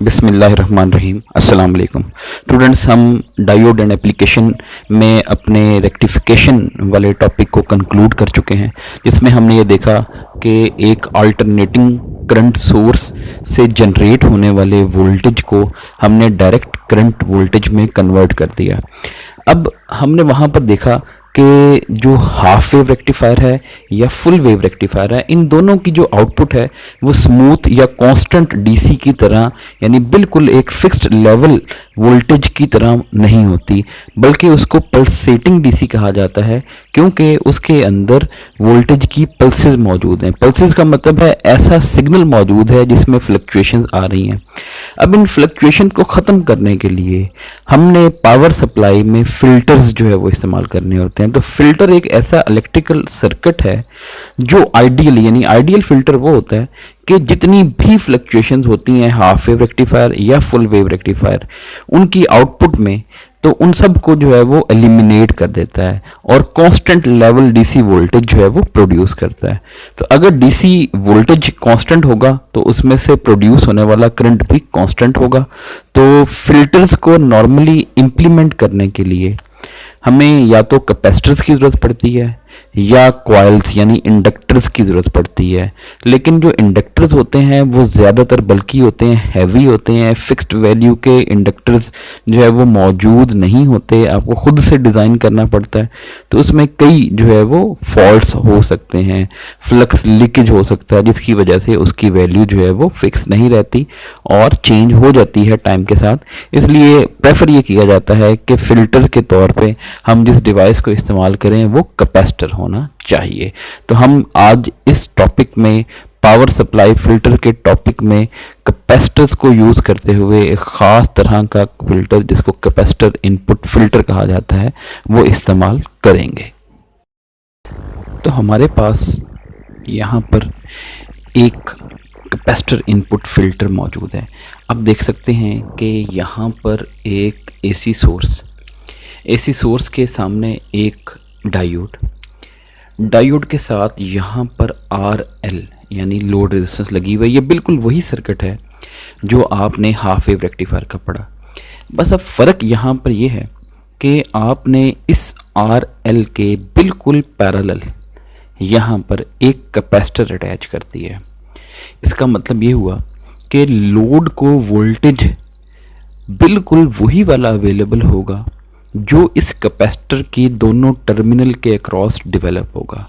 बिस्मिल्लाहिर्रहमानिर्रहीम। अस्सलाम वालेकुम स्टूडेंट्स, हम डायोड एंड एप्लीकेशन में अपने रेक्टिफिकेशन वाले टॉपिक को कंक्लूड कर चुके हैं, जिसमें हमने ये देखा कि एक अल्टरनेटिंग करंट सोर्स से जनरेट होने वाले वोल्टेज को हमने डायरेक्ट करंट वोल्टेज में कन्वर्ट कर दिया। अब हमने वहाँ पर देखा कि जो हाफ वेव रेक्टिफायर है या फुल वेव रेक्टिफायर है, इन दोनों की जो आउटपुट है वो स्मूथ या कांस्टेंट डीसी की तरह, यानी बिल्कुल एक फिक्स्ड लेवल वोल्टेज की तरह नहीं होती, बल्कि उसको पल्सेटिंग डीसी कहा जाता है, क्योंकि उसके अंदर वोल्टेज की पल्सेस मौजूद हैं। पल्सेस का मतलब है ऐसा सिग्नल मौजूद है जिसमें फ्लक्चुएशंस आ रही हैं। अब इन फ्लक्चुएशन को ख़त्म करने के लिए हमने पावर सप्लाई में फ़िल्टर्स जो है वो इस्तेमाल करने होते हैं। तो फ़िल्टर एक ऐसा इलेक्ट्रिकल सर्किट है जो आइडियल, यानी आइडियल फ़िल्टर वो होता है कि जितनी भी फ्लक्चुएशंस होती हैं हाफ वेव रेक्टिफायर या फुल वेव रेक्टिफायर, उनकी आउटपुट में, तो उन सब को जो है वो एलिमिनेट कर देता है और कांस्टेंट लेवल डीसी वोल्टेज जो है वो प्रोड्यूस करता है। तो अगर डीसी वोल्टेज कांस्टेंट होगा तो उसमें से प्रोड्यूस होने वाला करंट भी कांस्टेंट होगा। तो फिल्टर्स को नॉर्मली इम्प्लीमेंट करने के लिए हमें या तो कैपेसिटर्स की ज़रूरत पड़ती है या कॉइल्स यानी इंडक्टर्स की ज़रूरत पड़ती है। लेकिन जो इंडक्टर्स होते हैं वो ज़्यादातर बल्की होते हैं, हैवी होते हैं। फिक्स्ड वैल्यू के इंडक्टर्स जो है वो मौजूद नहीं होते, आपको खुद से डिज़ाइन करना पड़ता है। तो उसमें कई जो है वो फॉल्ट्स हो सकते हैं, फ्लक्स लीकेज हो सकता है, जिसकी वजह से उसकी वैल्यू जो है वो फिक्स नहीं रहती और चेंज हो जाती है टाइम के साथ। इसलिए प्रेफर ये किया जाता है कि फ़िल्टर के तौर पे हम जिस डिवाइस को इस्तेमाल करें वो कैपेसिटर होना चाहिए। तो हम आज इस टॉपिक में, पावर सप्लाई फिल्टर के टॉपिक में, कैपेसिटर्स को यूज़ करते हुए एक ख़ास तरह का फिल्टर जिसको कैपेसिटर इनपुट फिल्टर कहा जाता है वो इस्तेमाल करेंगे। तो हमारे पास यहाँ पर एक कैपेसिटर इनपुट फिल्टर मौजूद है। आप देख सकते हैं कि यहाँ पर एक एसी सोर्स के सामने एक डायोड के साथ यहाँ पर RL यानी लोड रेजिस्टेंस लगी हुई है। ये बिल्कुल वही सर्किट है जो आपने हाफ वेव रेक्टिफायर का पढ़ा। बस अब फ़र्क यहाँ पर ये है कि आपने इस RL के बिल्कुल पैरेलल यहाँ पर एक कैपेसिटर अटैच कर दिया है। इसका मतलब ये हुआ कि लोड को वोल्टेज बिल्कुल वही वाला अवेलेबल होगा जो इस कैपेसिटर की दोनों टर्मिनल के अक्रॉस डेवलप होगा।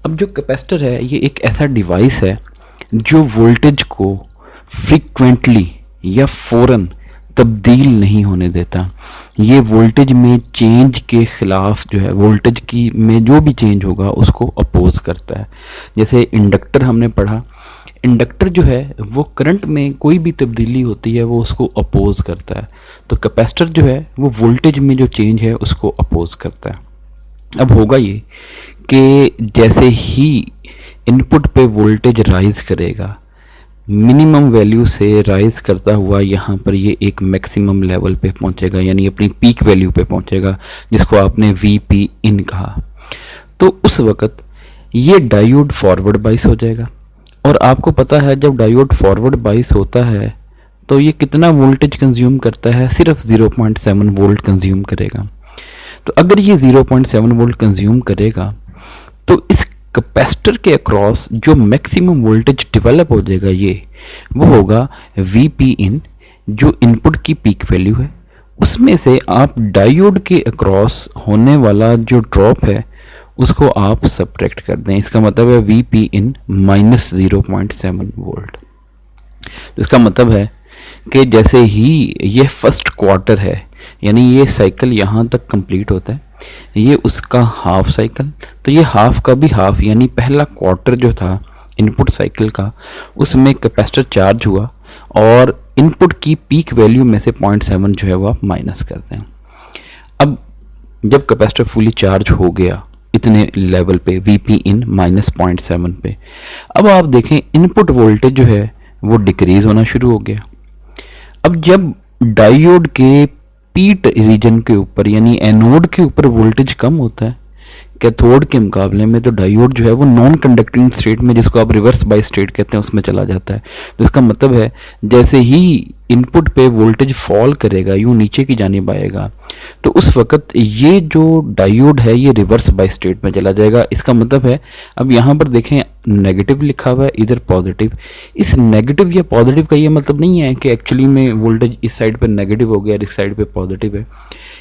अब जो कैपेसिटर है ये एक ऐसा डिवाइस है जो वोल्टेज को फ्रीक्वेंटली या फ़ौरन तब्दील नहीं होने देता। ये वोल्टेज में चेंज के ख़िलाफ़ जो है, वोल्टेज की में जो भी चेंज होगा उसको अपोज करता है। जैसे इंडक्टर हमने पढ़ा, इंडक्टर जो है वो करंट में कोई भी तब्दीली होती है वो उसको अपोज करता है। तो कैपेसिटर जो है वो वोल्टेज में जो चेंज है उसको अपोज करता है। अब होगा ये कि जैसे ही इनपुट पे वोल्टेज राइज़ करेगा, मिनिमम वैल्यू से राइज़ करता हुआ यहाँ पर ये एक मैक्सिमम लेवल पे पहुँचेगा, यानी अपनी पीक वैल्यू पे पहुँचेगा, जिसको आपने VP इन कहा। तो उस वक़्त ये डायोड फॉरवर्ड बाइस हो जाएगा। और आपको पता है जब डायोड फॉरवर्ड बाइस होता है तो ये कितना वोल्टेज कंज्यूम करता है, सिर्फ 0.7 वोल्ट कंज्यूम करेगा। तो अगर ये 0.7 वोल्ट कंज्यूम करेगा तो इस कैपेसिटर के अक्रॉस जो मैक्सिमम वोल्टेज डेवलप हो जाएगा वो होगा VP इन, जो इनपुट की पीक वैल्यू है। उसमें से आप डायोड के अक्रॉस होने वाला जो ड्रॉप है उसको आप सब्ट्रैक्ट कर दें। इसका मतलब है VP इन माइनस 0.7 वोल्ट। इसका मतलब है कि जैसे ही ये फर्स्ट क्वार्टर है, यानी ये साइकिल यहाँ तक कंप्लीट होता है, ये उसका हाफ साइकिल, तो ये हाफ का भी हाफ, यानी पहला क्वार्टर जो था इनपुट साइकिल का, उसमें कैपेसिटर चार्ज हुआ और इनपुट की पीक वैल्यू में से 0.7 जो है वो आप माइनस कर दें। अब जब कैपेसिटर फुली चार्ज हो गया इतने लेवल पे, VP इन माइनस 0.7 पे, अब आप देखें इनपुट वोल्टेज जो है वो डिक्रीज होना शुरू हो गया। अब जब डायोड के पीट रीजन के ऊपर, यानी एनोड के ऊपर वोल्टेज कम होता है कैथोड के मुकाबले में, तो डायोड जो है वो नॉन कंडक्टिंग स्टेट में, जिसको आप रिवर्स बाई स्टेट कहते हैं, उसमें चला जाता है। तो इसका मतलब है जैसे ही इनपुट पे वोल्टेज फॉल करेगा, यूँ नीचे की जानिब आएगा, तो उस वक्त ये जो डायोड है ये रिवर्स बाई स्टेट में चला जाएगा। इसका मतलब है, अब यहाँ पर देखें नेगेटिव लिखा हुआ है, इधर पॉजिटिव। इस नेगेटिव या पॉजिटिव का ये मतलब नहीं है कि एक्चुअली में वोल्टेज इस साइड पर नेगेटिव हो गया और इस साइड पे पॉजिटिव है।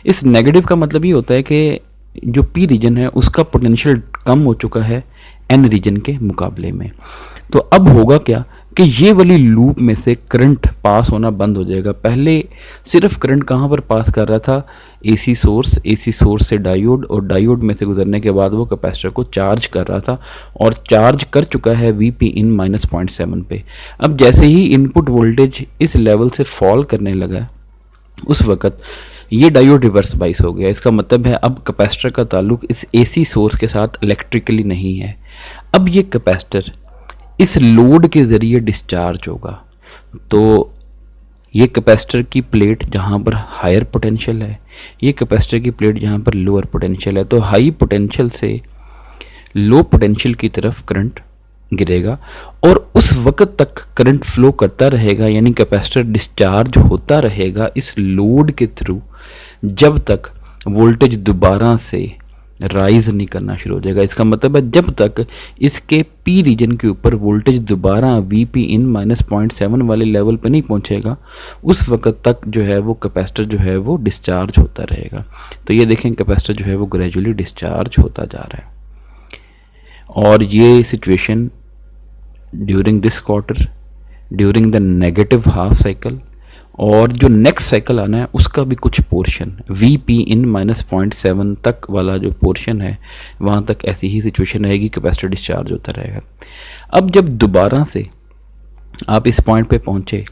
इस नेगेटिव का मतलब ये होता है कि जो पी रीजन है उसका पोटेंशियल कम हो चुका है एन रीजन के मुकाबले में। तो अब होगा क्या कि ये वाली लूप में से करंट पास होना बंद हो जाएगा। पहले सिर्फ करंट कहाँ पर पास कर रहा था, एसी सोर्स से डायोड, और डायोड में से गुजरने के बाद वो कैपेसिटर को चार्ज कर रहा था और चार्ज कर चुका है वीपी इन -0.7 पे। अब जैसे ही इनपुट वोल्टेज इस लेवल से फॉल करने लगा, उस वक्त ये डायोड रिवर्स बाइस हो गया। इसका मतलब है अब कैपेसिटर का ताल्लुक इस एसी सोर्स के साथ इलेक्ट्रिकली नहीं है। अब ये कैपेसिटर इस लोड के ज़रिए डिस्चार्ज होगा। तो ये कैपेसिटर की प्लेट जहाँ पर हायर पोटेंशियल है, ये कैपेसिटर की प्लेट जहाँ पर लोअर पोटेंशियल है, तो हाई पोटेंशियल से लो पोटेंशियल की तरफ करंट गिरेगा और उस वक्त तक करंट फ्लो करता रहेगा, यानी कैपेसिटर डिस्चार्ज होता रहेगा इस लोड के थ्रू, जब तक वोल्टेज दोबारा से राइज नहीं करना शुरू हो जाएगा। इसका मतलब है जब तक इसके पी रीजन के ऊपर वोल्टेज दोबारा वीपी इन -0.7 वाले लेवल पे नहीं पहुंचेगा, उस वक्त तक जो है वो कैपेसिटर जो है वो डिस्चार्ज होता रहेगा। तो ये देखें कैपेसिटर जो है वो ग्रेजुअली डिस्चार्ज होता जा रहा है। और ये situation during this quarter, during the negative half cycle, और जो नेक्स्ट साइकिल आना है उसका भी कुछ पोर्शन वीपी इन -0.7 तक वाला जो पोर्शन है वहाँ तक ऐसी ही सिचुएशन रहेगी, कैपेसिटर डिस्चार्ज होता रहेगा। अब जब दोबारा से आप इस पॉइंट पे पहुँचे,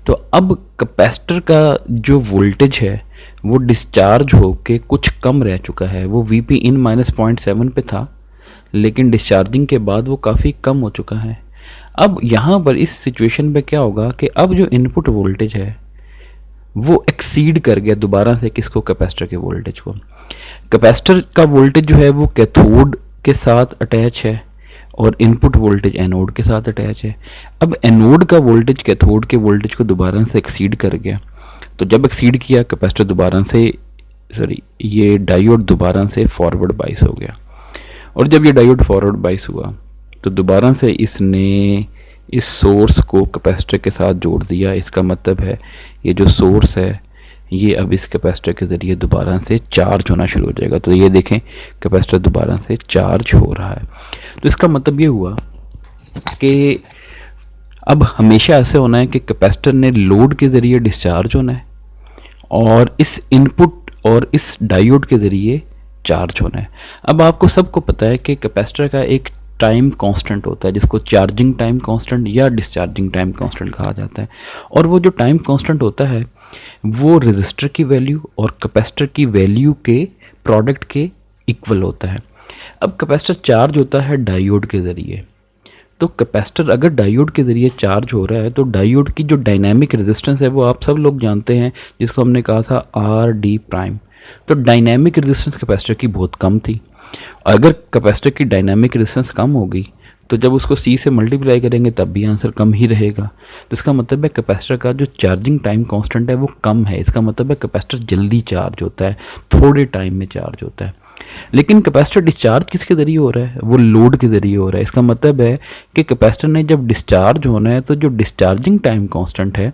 तो अब कैपेसिटर का जो वोल्टेज है वो डिस्चार्ज होके कुछ कम रह चुका है। वो वीपी इन -0.7 पे था, लेकिन डिस्चार्जिंग के बाद वो काफ़ी कम हो चुका है। अब यहाँ पर इस सिचुएशन पे क्या होगा कि अब जो इनपुट वोल्टेज है वो एक्सीड कर गया दोबारा से किसको, कैपेसिटर के वोल्टेज को। कैपेसिटर का वोल्टेज जो है वो कैथोड के साथ अटैच है और इनपुट वोल्टेज एनोड के साथ अटैच है। अब एनोड का वोल्टेज कैथोड के वोल्टेज को दोबारा से एक्सीड कर गया, तो जब एक्सीड किया कैपेसिटर दोबारा से ये डायोड दोबारा से फॉरवर्ड बाइस हो गया, और जब ये डायोड फॉरवर्ड बाइस हुआ तो दोबारा से इसने इस सोर्स को कैपेसिटर के साथ जोड़ दिया। इसका मतलब है ये जो सोर्स है ये अब इस कैपेसिटर के ज़रिए दोबारा से चार्ज होना शुरू हो जाएगा। तो ये देखें कैपेसिटर दोबारा से चार्ज हो रहा है। तो इसका मतलब ये हुआ कि अब हमेशा ऐसे होना है कि कैपेसिटर ने लोड के ज़रिए डिस्चार्ज होना है और इस इनपुट और इस डायोड के ज़रिए चार्ज होना है। अब आपको सबको पता है कि कैपेसिटर का एक टाइम कांस्टेंट होता है जिसको चार्जिंग टाइम कांस्टेंट या डिस्चार्जिंग टाइम कांस्टेंट कहा जाता है, और वो जो टाइम कांस्टेंट होता है वो रेजिस्टर की वैल्यू और कैपेसिटर की वैल्यू के प्रोडक्ट के इक्वल होता है। अब कैपेसिटर चार्ज होता है डायोड के ज़रिए, तो कैपेसिटर अगर डायोड के ज़रिए चार्ज हो रहा है तो डायोड की जो डायनामिक रेजिस्टेंस है वो आप सब लोग जानते हैं, जिसको हमने कहा था आर डी प्राइम। तो डायनामिक रेजिस्टेंस कैपेसिटर की बहुत कम थी। अगर कैपेसिटर की डायनामिक रेजिस्टेंस कम होगी तो जब उसको सी से मल्टीप्लाई करेंगे तब भी आंसर कम ही रहेगा। तो इसका मतलब है कैपेसिटर का जो चार्जिंग टाइम कांस्टेंट है वो कम है। इसका मतलब है कैपेसिटर जल्दी चार्ज होता है, थोड़े टाइम में चार्ज होता है। लेकिन कैपेसिटर डिस्चार्ज किसके ज़रिए हो रहा है, वो लोड के ज़रिए हो रहा है। इसका मतलब है कि कैपेसिटर ने जब डिस्चार्ज होना है तो जो डिस्चार्जिंग टाइम कांस्टेंट है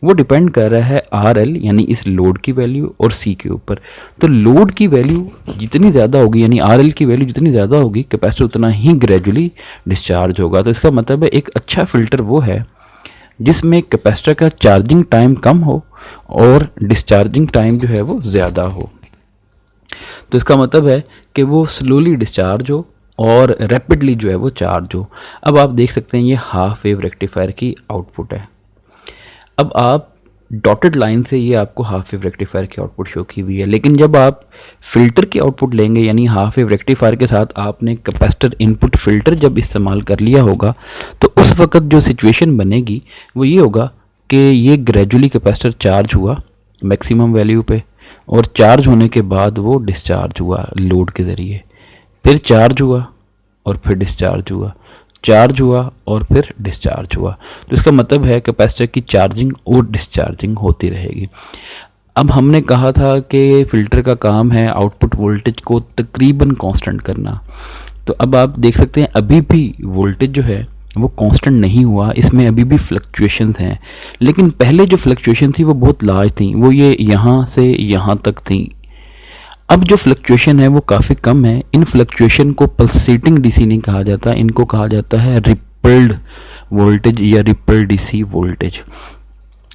वो डिपेंड कर रहा है आर एल यानी इस लोड की वैल्यू और सी के ऊपर। तो लोड की वैल्यू जितनी ज़्यादा होगी यानी आर एल की वैल्यू जितनी ज़्यादा होगी कैपेसिटर उतना ही ग्रेजुअली डिस्चार्ज होगा। तो इसका मतलब है एक अच्छा फ़िल्टर वो है जिसमें कैपेसिटर का चार्जिंग टाइम कम हो और डिस्चार्जिंग टाइम जो है वो ज़्यादा हो। तो इसका मतलब है कि वो स्लोली डिस्चार्ज हो और रैपिडली जो है वो चार्ज हो। अब आप देख सकते हैं ये हाफ वेव रेक्टिफायर की आउटपुट है। अब आप डॉटेड लाइन से ये आपको हाफ वेव रेक्टिफायर की आउटपुट शो की हुई है, लेकिन जब आप फ़िल्टर की आउटपुट लेंगे यानी हाफ वेव रेक्टिफायर के साथ आपने कैपेसिटर इनपुट फ़िल्टर जब इस्तेमाल कर लिया होगा तो उस वक्त जो सिचुएशन बनेगी वो ये होगा कि ये ग्रेजुअली कैपेसिटर चार्ज हुआ मैक्सिमम वैल्यू पे, और चार्ज होने के बाद वो डिस्चार्ज हुआ लोड के ज़रिए, फिर चार्ज हुआ और फिर डिस्चार्ज हुआ। चार्ज हुआ और फिर डिस्चार्ज हुआ। तो इसका मतलब है कैपेसिटर की चार्जिंग और डिस्चार्जिंग होती रहेगी। अब हमने कहा था कि फ़िल्टर का काम है आउटपुट वोल्टेज को तकरीबन कांस्टेंट करना। तो अब आप देख सकते हैं अभी भी वोल्टेज जो है वो कांस्टेंट नहीं हुआ, इसमें अभी भी फ्लक्चुएशंस हैं। लेकिन पहले जो फ्लक्चुएशन थी वो बहुत लार्ज थी, वो ये यहाँ से यहाँ तक थी। अब जो फ्लक्चुएशन है वो काफ़ी कम है। इन फ्लक्चुएशन को पल्सेटिंग डीसी नहीं कहा जाता, इनको कहा जाता है रिपल्ड वोल्टेज या रिपल डीसी वोल्टेज।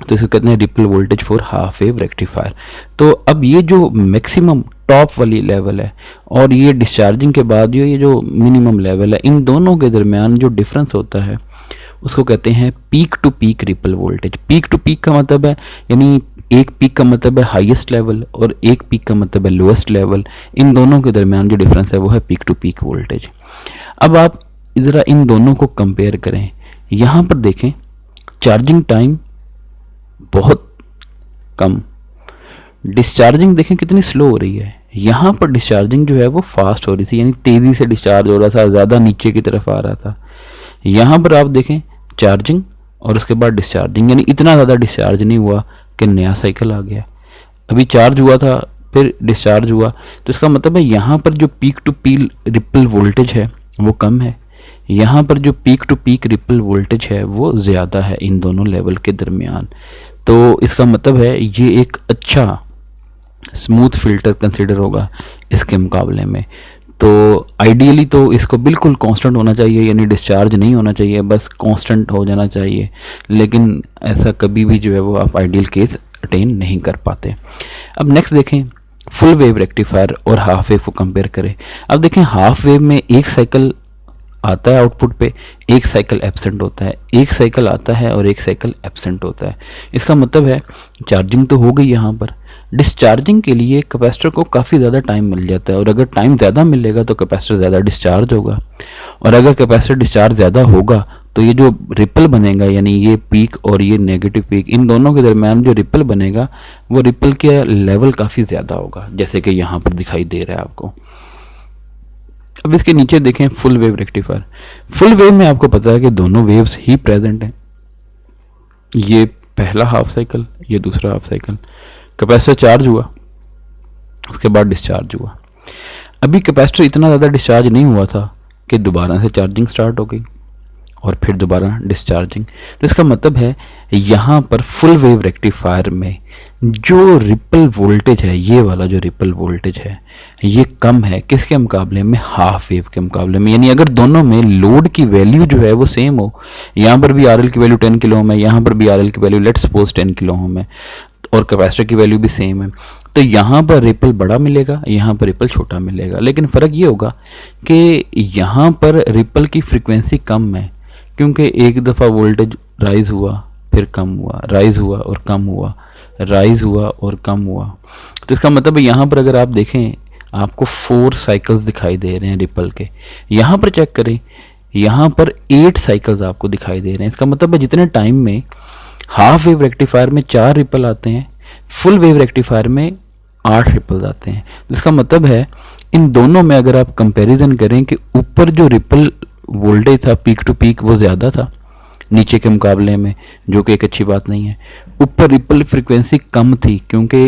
तो इसको कहते हैं ripple voltage for half wave rectifier. तो अब ये जो मैक्सिमम टॉप वाली लेवल है और ये डिस्चार्जिंग के बाद ये जो मिनिमम लेवल है, इन दोनों के दरमियान जो डिफरेंस होता है उसको कहते हैं peak to peak ripple voltage. Peak to peak का मतलब है, यानी एक पीक का मतलब है हाईएस्ट लेवल और एक पीक का मतलब है लोएस्ट लेवल। इन दोनों के दरमियान जो डिफरेंस है वो है पीक टू पीक वोल्टेज। अब आप ज़रा इन दोनों को कंपेयर करें। यहाँ पर देखें चार्जिंग टाइम बहुत कम, डिस्चार्जिंग देखें कितनी स्लो हो रही है। यहाँ पर डिस्चार्जिंग जो है वो फास्ट हो रही थी, यानी तेज़ी से डिस्चार्ज हो रहा था, ज़्यादा नीचे की तरफ आ रहा था। यहाँ पर आप देखें चार्जिंग और उसके बाद डिस्चार्जिंग, यानी इतना ज़्यादा डिस्चार्ज नहीं हुआ कि नया साइकिल आ गया। अभी चार्ज हुआ था फिर डिस्चार्ज हुआ। तो इसका मतलब है यहाँ पर जो peak to peak ripple voltage है वो कम है, यहाँ पर जो peak to peak ripple voltage है वो ज़्यादा है इन दोनों लेवल के दरमियान। तो इसका मतलब है ये एक अच्छा स्मूथ फिल्टर कंसिडर होगा इसके मुकाबले में। तो आइडियली तो इसको बिल्कुल कांस्टेंट होना चाहिए, यानी डिस्चार्ज नहीं होना चाहिए, बस कांस्टेंट हो जाना चाहिए। लेकिन ऐसा कभी भी जो है वो आप आइडियल केस अटेन नहीं कर पाते। अब नेक्स्ट देखें फुल वेव रेक्टिफायर और हाफ वेव को कंपेयर करें। अब देखें हाफ वेव में एक साइकिल आता है आउटपुट पे, एक साइकिल एब्सेंट होता है, एक साइकिल आता है और एक साइकिल एब्सेंट होता है। इसका मतलब है चार्जिंग तो हो गई यहाँ पर, डिस्चार्जिंग के लिए कैपेसिटर को काफ़ी ज़्यादा टाइम मिल जाता है। और अगर टाइम ज़्यादा मिलेगा तो कैपेसिटर ज़्यादा डिस्चार्ज होगा, और अगर कैपेसिटर डिस्चार्ज ज़्यादा होगा तो ये जो रिपल बनेगा, यानी ये पीक और ये नेगेटिव पीक, इन दोनों के दरमियान जो रिपल बनेगा वो रिपल के लेवल काफ़ी ज़्यादा होगा, जैसे कि यहाँ पर दिखाई दे रहा है आपको। अब इसके नीचे देखें full wave rectifier. Full wave में आपको पता है कि दोनों वेव्स ही प्रेजेंट हैं, ये पहला हाफ साइकिल, ये दूसरा हाफ साइकिल। कैपेसिटर चार्ज हुआ, उसके बाद डिस्चार्ज हुआ। अभी कैपेसिटर इतना ज़्यादा डिस्चार्ज नहीं हुआ था कि दोबारा से चार्जिंग स्टार्ट हो गई और फिर दोबारा डिस्चार्जिंग। तो इसका मतलब है यहाँ पर फुल वेव रेक्टिफायर में जो रिपल वोल्टेज है, ये वाला जो रिपल वोल्टेज है ये कम है किसके मुकाबले में, हाफ वेव के मुकाबले में। यानी अगर दोनों में लोड की वैल्यू जो है वो सेम हो, यहाँ पर भी आरएल की वैल्यू 10 किलो ओम है, यहाँ पर भी आरएल की value let's suppose 10 kilo ohm है, और कैपेसिटर की वैल्यू भी सेम है, तो यहाँ पर रिपल बड़ा मिलेगा, यहाँ पर रिपल छोटा मिलेगा। लेकिन फ़र्क ये होगा कि यहाँ पर रिपल की फ्रिक्वेंसी कम है, क्योंकि एक दफ़ा वोल्टेज राइज हुआ फिर कम हुआ, राइज हुआ और कम हुआ, राइज हुआ और कम हुआ। तो इसका मतलब यहाँ पर अगर आप देखें आपको 4 साइकिल्स दिखाई दे रहे हैं रिपल के। यहाँ पर चेक करें, यहाँ पर 8 साइकिल्स आपको दिखाई दे रहे हैं। इसका मतलब है जितने टाइम में हाफ वेव रेक्टिफायर में 4 रिपल आते हैं, फुल वेव रेक्टिफायर में 8 रिपल्स आते हैं। इसका मतलब है इन दोनों में अगर आप कंपैरिजन करें कि ऊपर जो रिपल वोल्टेज था पीक टू पीक वो ज़्यादा था नीचे के मुकाबले में, जो कि एक अच्छी बात नहीं है। ऊपर रिपल फ्रिक्वेंसी कम थी क्योंकि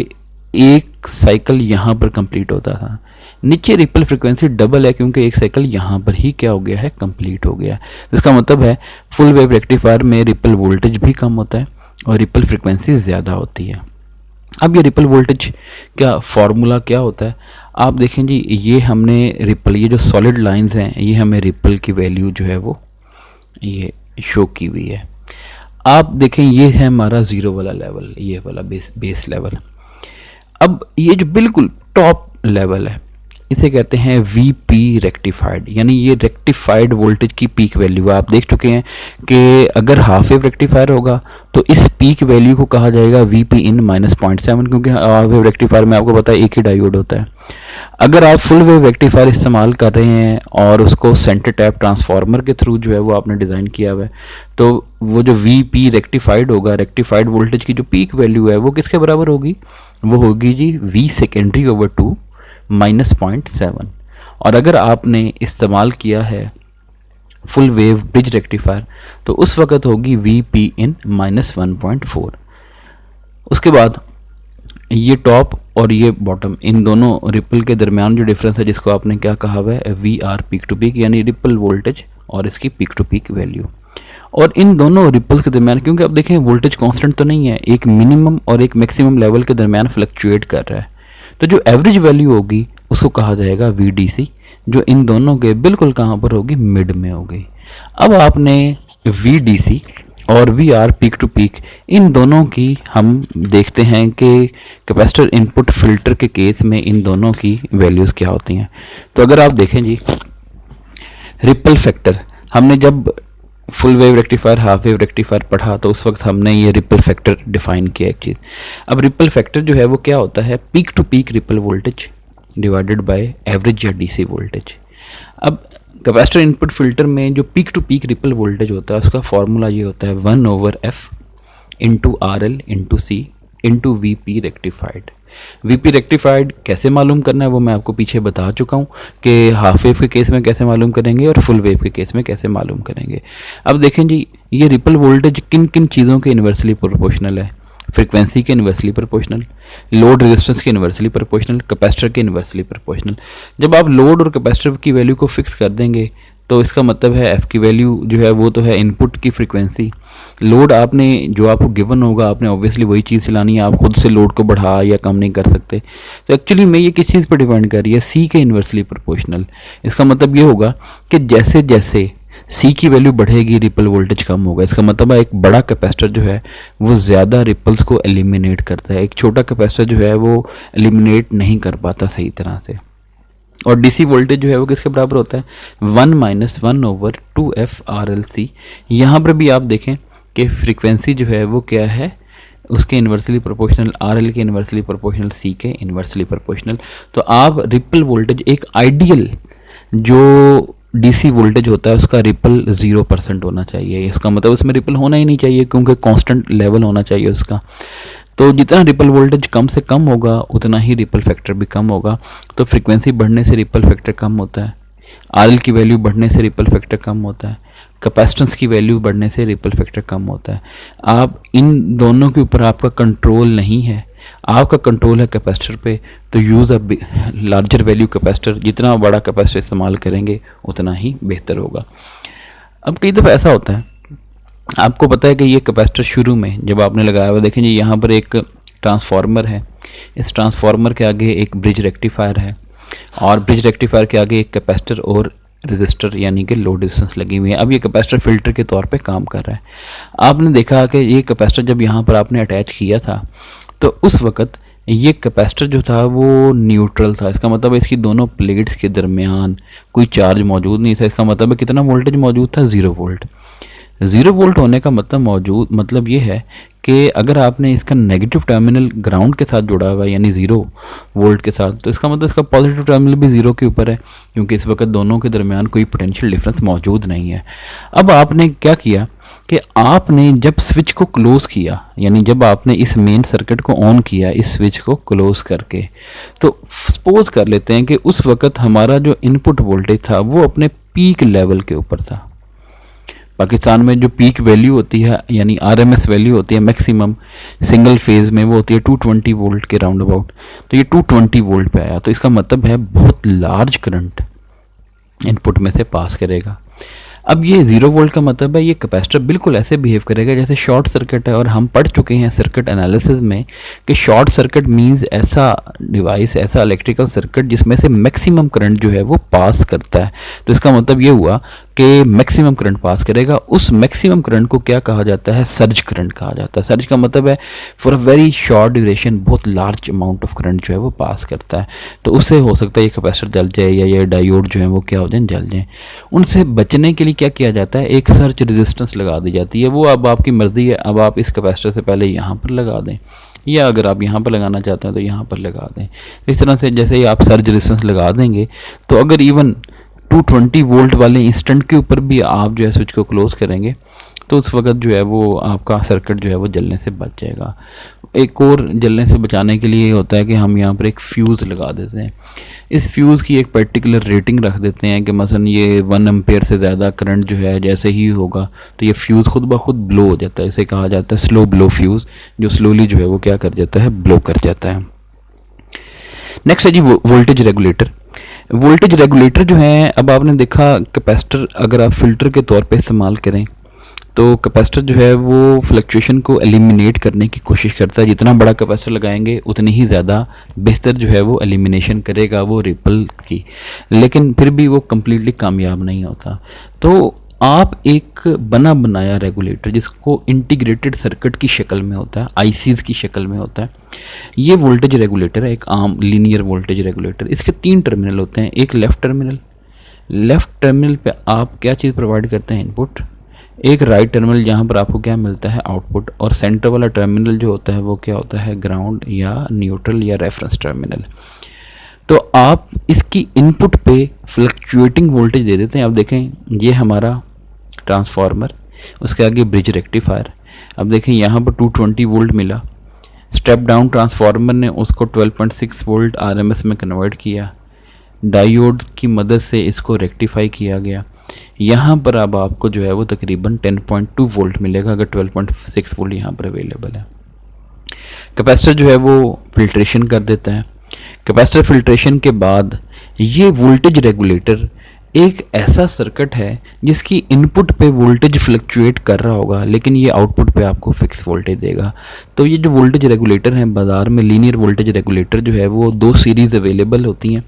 एक साइकिल यहाँ पर कंप्लीट होता था, नीचे रिपल फ्रिक्वेंसी डबल है क्योंकि एक साइकिल यहाँ पर ही क्या हो गया है, कंप्लीट हो गया। इसका मतलब है फुल वेव रेक्टिफायर में रिपल वोल्टेज भी कम होता है और रिपल फ्रिक्वेंसी ज़्यादा होती है। अब ये रिपल वोल्टेज का फॉर्मूला क्या होता है आप देखें जी, ये हमने रिपल, ये जो सॉलिड लाइंस हैं ये हमें रिपल की वैल्यू जो है वो ये शो की हुई है। आप देखें ये है हमारा ज़ीरो वाला लेवल, ये वाला बेस लेवल। अब ये जो बिल्कुल टॉप लेवल है इसे कहते हैं वीपी रेक्टिफाइड, यानी ये रेक्टिफाइड वोल्टेज की पीक वैल्यू। आप देख चुके हैं कि अगर हाफ वेव रेक्टिफायर होगा तो इस पीक वैल्यू को कहा जाएगा वीपी इन -0.7, क्योंकि हाफ वेव रेक्टिफायर में आपको पता है एक ही डायोड होता है। अगर आप फुल वेव रेक्टिफायर इस्तेमाल कर रहे हैं और उसको सेंटर टैप ट्रांसफार्मर के थ्रू जो है वो आपने डिज़ाइन किया हुआ है, तो वो जो वीपी रेक्टिफाइड होगा, रेक्टिफाइड वोल्टेज की जो पीक वैल्यू है वो किसके बराबर होगी, वो होगी जी वी सेकेंडरी ओवर 2 -0.7। और अगर आपने इस्तेमाल किया है फुल वेव ब्रिज रेक्टिफायर, तो उस वक्त होगी वी पी इन -1.4। उसके बाद ये टॉप और ये बॉटम, इन दोनों रिपल के दरमियान जो डिफरेंस है जिसको आपने क्या कहा हुआ है, we are peak to peak, यानी रिपल वोल्टेज और इसकी पीक टू पीक वैल्यू। और इन दोनों रिपल्स के दरमियान, क्योंकि अब देखें वोल्टेज कांस्टेंट तो नहीं है, एक मिनिमम और एक मैक्सिमम लेवल के दरमियान फ्लक्चुएट कर रहा है, तो जो एवरेज वैल्यू होगी उसको कहा जाएगा वी डी सी, जो इन दोनों के बिल्कुल कहाँ पर होगी, मिड में होगी। अब आपने वी डी सी और V are peak to peak, इन दोनों की हम देखते हैं कि कैपेसिटर इनपुट फिल्टर के केस में इन दोनों की वैल्यूज़ क्या होती हैं। तो अगर आप देखें जी, रिपल फैक्टर, हमने जब full wave rectifier half wave rectifier पढ़ा तो उस वक्त हमने ये रिपल फैक्टर डिफाइन किया एक चीज़। अब रिपल फैक्टर जो है वो क्या होता है, peak to peak ripple voltage divided by average या डीसी वोल्टेज। अब कैपेसिटर इनपुट फिल्टर में जो peak to peak ripple voltage होता है उसका फॉर्मूला ये होता है 1/f into R L into C into V P rectified. V P rectified कैसे मालूम करना है वो मैं आपको पीछे बता चुका हूँ कि हाफ वेव के केस में कैसे मालूम करेंगे और फुल वेव के केस में कैसे मालूम करेंगे। अब देखें जी, ये रिपल वोल्टेज किन किन चीज़ों के इन्वर्सली प्रोपोर्शनल है, फ्रीक्वेंसी के इन्वर्सली प्रोपोर्शनल, लोड रेजिस्टेंस के इन्वर्सली प्रोपोर्शनल, कैपेसिटर के इन्वर्सली प्रोपोर्शनल। जब आप लोड और कैपेसिटर की वैल्यू को फिक्स कर देंगे तो इसका मतलब है एफ़ की वैल्यू जो है वो तो है इनपुट की फ्रीक्वेंसी, लोड आपने जो आपको गिवन होगा आपने ऑब्वियसली वही चीज़ चलानी है, आप खुद से लोड को बढ़ा या कम नहीं कर सकते। तो एक्चुअली में ये किस चीज़ पर डिपेंड कर रही है, सी के इन्वर्सली प्रोपोर्शनल। इसका मतलब ये होगा कि जैसे जैसे सी की वैल्यू बढ़ेगी रिपल वोल्टेज कम होगा। इसका मतलब है एक बड़ा कैपेसिटर जो है वो ज़्यादा रिपल्स को एलिमिनेट करता है, एक छोटा कैपेसिटर जो है वो एलिमिनेट नहीं कर पाता सही तरह से। और डीसी वोल्टेज जो है वो किसके बराबर होता है, 1 - 1/2f RLC। यहाँ पर भी आप देखें कि फ्रीक्वेंसी जो है वो क्या है, उसके इन्वर्सली प्रोपोर्शनल, RL के इन्वर्सली प्रोपोर्शनल, सी के इन्वर्सली प्रोपोर्शनल। तो आप रिपल वोल्टेज, एक आइडियल जो डीसी वोल्टेज होता है उसका रिपल 0% होना चाहिए। इसका मतलब उसमें रिपल होना ही नहीं चाहिए क्योंकि कांस्टेंट लेवल होना चाहिए उसका। तो जितना रिपल वोल्टेज कम से कम होगा उतना ही रिपल फैक्टर भी कम होगा। तो फ्रीक्वेंसी बढ़ने से रिपल फैक्टर कम होता है, आरएल की वैल्यू बढ़ने से रिपल फैक्टर कम होता है, कैपेसिटेंस की वैल्यू बढ़ने से रिपल फैक्टर कम होता है। आप इन दोनों के ऊपर आपका कंट्रोल नहीं है, आपका कंट्रोल है कैपेसिटर पे। तो use a larger value capacitor, जितना बड़ा कैपेसिटर इस्तेमाल करेंगे उतना ही बेहतर होगा। अब कई दफ़ा ऐसा होता है, आपको पता है कि ये कैपेसिटर शुरू में जब आपने लगाया हुआ, देखें जी यहाँ पर एक ट्रांसफार्मर है, इस ट्रांसफार्मर के आगे एक ब्रिज रेक्टिफायर है और ब्रिज रेक्टिफायर के आगे एक कैपेसिटर और रेजिस्टर यानी कि लोड रेजिस्टेंस लगी हुई है। अब ये कैपेसिटर फिल्टर के तौर पे काम कर रहा है। आपने देखा कि ये कैपेसिटर जब यहाँ पर आपने अटैच किया था तो उस वक़्त ये कैपेसिटर जो था वो न्यूट्रल था। इसका मतलब है इसकी दोनों प्लेट्स के दरमियान कोई चार्ज मौजूद नहीं था। इसका मतलब है कितना वोल्टेज मौजूद था, 0 वोल्ट। 0 वोल्ट होने का मतलब ये है कि अगर आपने इसका नेगेटिव टर्मिनल ग्राउंड के साथ जुड़ा हुआ है यानी 0 वोल्ट के साथ, तो इसका मतलब इसका पॉजिटिव टर्मिनल भी 0 के ऊपर है क्योंकि इस वक्त दोनों के दरमियान कोई पोटेंशियल डिफरेंस मौजूद नहीं है। अब आपने क्या किया कि आपने जब स्विच को क्लोज़ किया, यानी जब आपने इस मेन सर्किट को ऑन किया इस स्विच को क्लोज़ करके, तो सपोज कर लेते हैं कि उस वक्त हमारा जो इनपुट वोल्टेज था वो अपने पीक लेवल के ऊपर था। पाकिस्तान में जो पीक वैल्यू होती है यानी आरएमएस वैल्यू होती है मैक्सिमम सिंगल फेज़ में, वो होती है 220 वोल्ट के राउंड अबाउट। तो ये 220 वोल्ट पे आया, तो इसका मतलब है बहुत लार्ज करंट इनपुट में से पास करेगा। अब ये 0 वोल्ट का मतलब है ये कैपेसिटर बिल्कुल ऐसे बिहेव करेगा जैसे शॉर्ट सर्किट है। और हम पढ़ चुके हैं सर्किट एनालिसिस में कि शॉर्ट सर्किट मींस ऐसा डिवाइस, ऐसा इलेक्ट्रिकल सर्किट जिसमें से मैक्सिमम करंट जो है वो पास करता है। तो इसका मतलब ये हुआ कि मैक्सिमम करंट पास करेगा। उस मैक्सिमम करंट को क्या कहा जाता है, सर्ज करंट कहा जाता है। सर्ज का मतलब है for a very short duration बहुत लार्ज अमाउंट ऑफ करंट जो है वो पास करता है। तो उससे हो सकता है ये कैपेसिटर जल जाए या ये डायोड जो है वो क्या हो जाए, जल जाए। उनसे बचने के लिए क्या किया जाता है, एक सर्ज रेजिस्टेंस लगा दी जाती है। वो अब आपकी मर्जी है, अब आप इस कैपेसिटर से पहले यहाँ पर लगा दें या अगर आप यहाँ पर लगाना चाहते हैं तो यहाँ पर लगा दें। इस तरह से जैसे ही आप सर्ज रेजिस्टेंस लगा देंगे तो अगर इवन 220 वोल्ट वाले इंस्टेंट के ऊपर भी आप जो है स्विच को क्लोज करेंगे तो उस वक्त जो है वो आपका सर्किट जो है वो जलने से बच जाएगा। एक और जलने से बचाने के लिए ये होता है कि हम यहाँ पर एक फ्यूज़ लगा देते हैं। इस फ्यूज़ की एक पर्टिकुलर रेटिंग रख देते हैं कि मसलन ये 1 एम्पेयर से ज़्यादा करंट जो है जैसे ही होगा तो ये फ्यूज़ खुद ब खुद ब्लो हो जाता है। इसे कहा जाता है स्लो ब्लो फ्यूज़, जो स्लोली जो है वो क्या कर जाता है, ब्लो कर जाता है। नेक्स्ट है जी वोल्टेज रेगुलेटर। वोल्टेज रेगुलेटर जो है, अब आपने देखा कैपेसिटर अगर आप फिल्टर के तौर पे इस्तेमाल करें तो कैपेसिटर जो है वो फ्लक्चुएशन को एलिमिनेट करने की कोशिश करता है। जितना बड़ा कैपेसिटर लगाएंगे उतनी ही ज़्यादा बेहतर जो है वो एलिमिनेशन करेगा वो रिपल की, लेकिन फिर भी वो कम्प्लीटली कामयाब नहीं होता। तो आप एक बना बनाया रेगुलेटर जिसको इंटीग्रेटेड सर्किट की शक्ल में होता है, आईसीज की शक्ल में होता है, ये वोल्टेज रेगुलेटर है, एक आम लीनियर वोल्टेज रेगुलेटर। इसके 3 टर्मिनल होते हैं। एक लेफ़्ट टर्मिनल पे आप क्या चीज़ प्रोवाइड करते हैं, इनपुट। एक राइट टर्मिनल जहाँ पर आपको क्या मिलता है, आउटपुट। और सेंटर वाला टर्मिनल जो होता है वो क्या होता है, ग्राउंड या न्यूट्रल या रेफरेंस टर्मिनल। तो आप इसकी इनपुट पे फ्लक्चुएटिंग वोल्टेज दे देते हैं। अब देखें ये हमारा ट्रांसफार्मर, उसके आगे ब्रिज रेक्टिफायर। अब देखें यहाँ पर 220 वोल्ट मिला, स्टेप डाउन ट्रांसफार्मर ने उसको 12.6 वोल्ट आरएमएस में कन्वर्ट किया, डायोड की मदद से इसको रेक्टिफाई किया गया। यहाँ पर अब आपको जो है वो तकरीबन 10.2 वोल्ट मिलेगा अगर 12.6 वोल्ट यहाँ पर अवेलेबल है। कैपेसिटर जो है वो फिल्ट्रेशन कर देता है। कैपेसिटर फिल्ट्रेशन के बाद ये वोल्टेज रेगुलेटर एक ऐसा सर्किट है जिसकी इनपुट पे वोल्टेज फ्लक्चुएट कर रहा होगा लेकिन ये आउटपुट पे आपको फिक्स वोल्टेज देगा। तो ये जो वोल्टेज रेगुलेटर हैं बाज़ार में, लीनियर वोल्टेज रेगुलेटर जो है वो 2 सीरीज़ अवेलेबल होती हैं।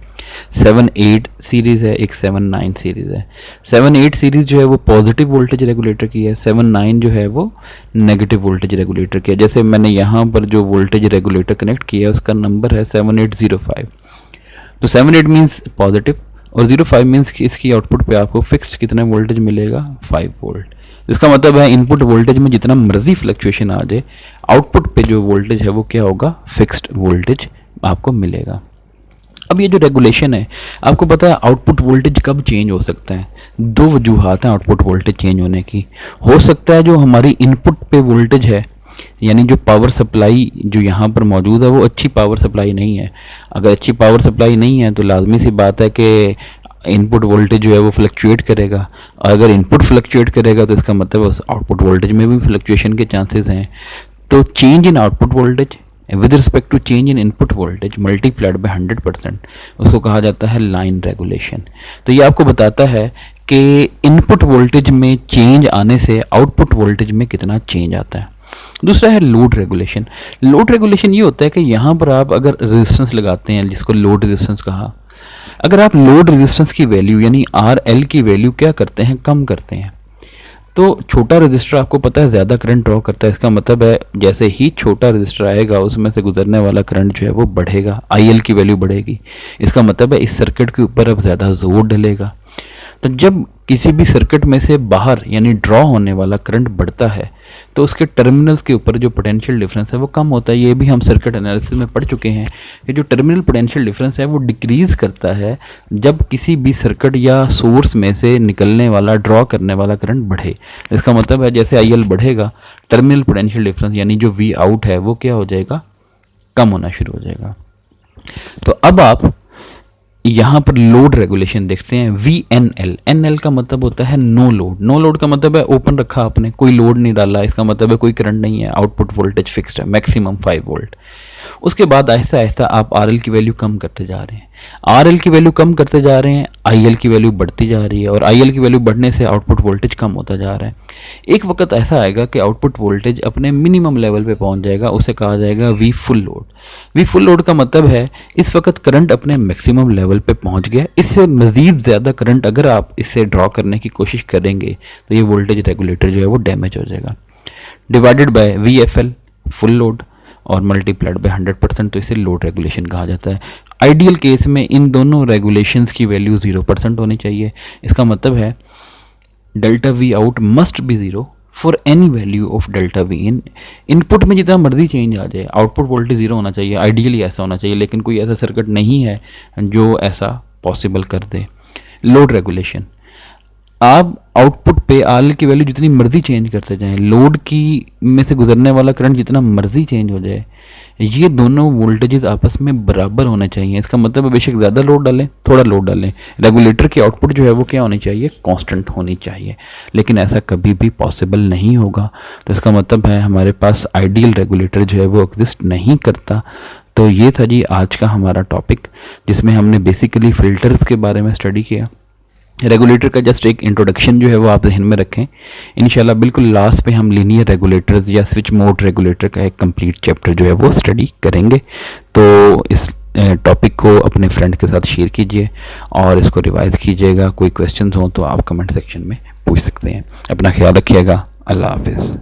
7-8 सीरीज़ है, एक 7-9 सीरीज़ है। 7-8 सीरीज़ जो है वो पॉजिटिव वोल्टेज रेगुलेटर की है, 7-9 जो है वो नेगेटिव वोल्टेज रेगुलेटर की है। जैसे मैंने यहाँ पर जो वोल्टेज रेगुलेटर कनेक्ट किया है उसका नंबर है 7805। तो 78 मीन्स पॉजिटिव और 05 मीन्स कि इसकी आउटपुट पे आपको फिक्स्ड कितना वोल्टेज मिलेगा, 5 वोल्ट। इसका मतलब है इनपुट वोल्टेज में जितना मर्जी फ्लक्चुएशन आ जाए, आउटपुट पे जो वोल्टेज है वो क्या होगा, फिक्स्ड वोल्टेज आपको मिलेगा। अब ये जो रेगुलेशन है, आपको पता है आउटपुट वोल्टेज कब चेंज हो सकता है। 2 वजूहात हैं आउटपुट वोल्टेज चेंज होने की। हो सकता है जो हमारी इनपुट पे वोल्टेज है, यानी जो पावर सप्लाई जो यहाँ पर मौजूद है वो अच्छी पावर सप्लाई नहीं है। अगर अच्छी पावर सप्लाई नहीं है तो लाजमी सी बात है कि इनपुट वोल्टेज जो है वो फ्लक्चुएट करेगा, और अगर इनपुट फ्लक्चुएट करेगा तो इसका मतलब उस आउटपुट वोल्टेज में भी फ्लक्चुएशन के चांसेस हैं। तो change in output voltage with respect to change in input voltage multiplied by 100%, उसको कहा जाता है लाइन रेगुलेशन। तो ये आपको बताता है कि इनपुट वोल्टेज में चेंज आने से आउटपुट वोल्टेज में कितना चेंज आता है। दूसरा है लोड रेगुलेशन। लोड रेगुलेशन ये होता है कि यहाँ पर आप अगर रेजिस्टेंस लगाते हैं, जिसको लोड रेजिस्टेंस कहा, अगर आप लोड रेजिस्टेंस की वैल्यू यानी RL की वैल्यू क्या करते हैं, कम करते हैं, तो छोटा रजिस्टर आपको पता है ज़्यादा करंट ड्रॉ करता है। इसका मतलब है जैसे ही छोटा रजिस्टर आएगा उसमें से गुजरने वाला करंट जो है वो बढ़ेगा, IL की वैल्यू बढ़ेगी। इसका मतलब है इस सर्किट के ऊपर अब ज़्यादा जोर डलेगा। तो जब किसी भी सर्किट में से बाहर यानी ड्रॉ होने वाला करंट बढ़ता है तो उसके टर्मिनल्स के ऊपर जो पोटेंशियल डिफरेंस है वो कम होता है। ये भी हम सर्किट एनालिसिस में पढ़ चुके हैं कि जो टर्मिनल पोटेंशियल डिफरेंस है वो डिक्रीज़ करता है जब किसी भी सर्किट या सोर्स में से निकलने वाला ड्रॉ करने वाला करंट बढ़े। इसका मतलब है जैसे IL बढ़ेगा, टर्मिनल पोटेंशियल डिफरेंस यानी जो V आउट है वो क्या हो जाएगा, कम होना शुरू हो जाएगा। तो अब आप यहाँ पर लोड रेगुलेशन देखते हैं, VNL। NL का मतलब होता है नो लोड। नो लोड का मतलब है ओपन रखा आपने, कोई लोड नहीं डाला, इसका मतलब है कोई करंट नहीं है, आउटपुट वोल्टेज फिक्स्ड है, मैक्सिमम 5 वोल्ट। उसके बाद आहिस्ता आहिस्ता आप RL की वैल्यू कम करते जा रहे हैं, RL की वैल्यू कम करते जा रहे हैं, IL की वैल्यू बढ़ती जा रही है, और IL की वैल्यू बढ़ने से आउटपुट वोल्टेज कम होता जा रहा है। एक वक्त ऐसा आएगा कि आउटपुट वोल्टेज अपने मिनिमम लेवल पे पहुंच जाएगा, उसे कहा जाएगा V full load. V full load का मतलब है इस वक्त करंट अपने मैक्सिमम लेवल पे पहुंच गया, इससे मज़ीद ज़्यादा करंट अगर आप इससे ड्रॉ करने की कोशिश करेंगे तो ये वोल्टेज रेगुलेटर जो है वो डैमेज हो जाएगा। Divided by VFL full load और मल्टीप्लाइड बाय 100%, तो इसे लोड रेगुलेशन कहा जाता है। आइडियल केस में इन दोनों रेगुलेशंस की वैल्यू 0% होनी चाहिए। इसका मतलब है delta V out must be 0 for any value of delta V in. Input में जितना मर्जी चेंज आ जाए आउटपुट वोल्टेज 0 होना चाहिए, आइडियली ऐसा होना चाहिए, लेकिन कोई ऐसा सर्किट नहीं है जो ऐसा पॉसिबल कर दे। लोड रेगुलेशन, आप आउटपुट पे आर की वैल्यू जितनी मर्जी चेंज करते जाएं, लोड की में से गुजरने वाला करंट जितना मर्जी चेंज हो जाए, ये दोनों वोल्टेजेस आपस में बराबर होने चाहिए। इसका मतलब है बेशक ज़्यादा लोड डालें, थोड़ा लोड डालें, रेगुलेटर की आउटपुट जो है वो क्या होनी चाहिए, कांस्टेंट होनी चाहिए। लेकिन ऐसा कभी भी पॉसिबल नहीं होगा। तो इसका मतलब है हमारे पास आइडियल रेगुलेटर जो है वो एग्जिस्ट नहीं करता। तो ये था जी आज का हमारा टॉपिक, जिसमें हमने बेसिकली फ़िल्टर्स के बारे में स्टडी किया। रेगुलेटर का जस्ट एक इंट्रोडक्शन जो है वो आप जहन में रखें। इंशाल्लाह बिल्कुल लास्ट पे हम लीनियर रेगुलेटर्स या स्विच मोड रेगुलेटर का एक कंप्लीट चैप्टर जो है वो स्टडी करेंगे। तो इस टॉपिक को अपने फ्रेंड के साथ शेयर कीजिए और इसको रिवाइज कीजिएगा। कोई क्वेश्चंस हो तो आप कमेंट सेक्शन में पूछ सकते हैं। अपना ख्याल रखिएगा। अल्लाह हाफिज़।